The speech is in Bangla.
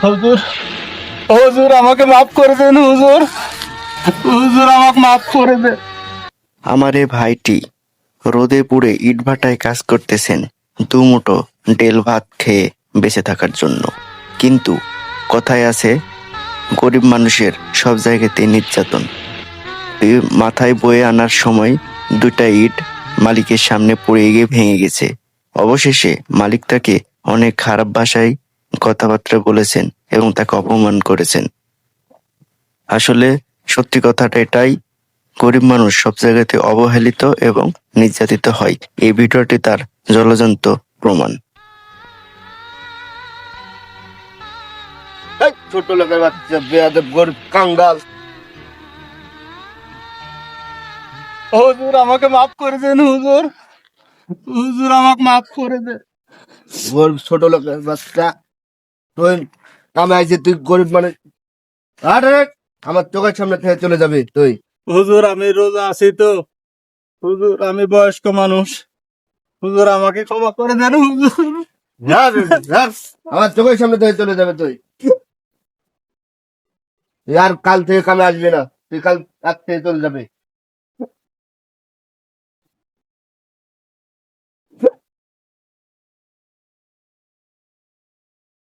হুজুর, হুজুর আমাকে মাফ করে দেন হুজুর। হুজুর আমাকে মাফ করে দেন। আমার এ ভাইটি রোদে পুড়ে ইটভাটায় কাজ করতেছেন দুমুঠো ডেল ভাত খেয়ে বেঁচে থাকার জন্য। কিন্তু কথায় আছে, গরিব মানুষের সব জায়গাতে নির্যাতন। এই মাথায় বয়ে আনার সময় দুটা ইট মালিকের সামনে পড়ে গিয়ে ভেঙে গেছে। অবশেষে মালিক তাকে অনেক খারাপ ভাষায় কথাবার্তা বলেছেন এবং তাকে অপমান করেছেন। আসলে সত্যি কথাটা এটাই, গরিব মানুষ সব জায়গাতে অবহেলিত এবং নির্যাতিত হয়। এই ভিডিওটি তার জলজ্যান্ত প্রমাণ। এই ছোট লোকের বাচ্চা বেয়াদব গরিব কাঙ্গাল। হুজুর আমাকে মাফ করে দেন হুজুর। হুজুর আমাকে মাফ করে দেন। গরিব ছোট লোকের বাচ্চা, তুই কামে আইছে, তুই গরিব মানে আরে আমার চোখের সামনে থেকে চলে যাবে তুই। হুজুর আমি রোজা আছি তো। হুজুর আমি বয়স্ক মানুষ। হুজুর আমাকে ক্ষমা করে দেন হুজুর। আমার চোখের সামনে থেকে চলে যাবে তুই। আর কাল থেকে কামে আসবি না, তুই কাল রাত থেকে চলে যাবে।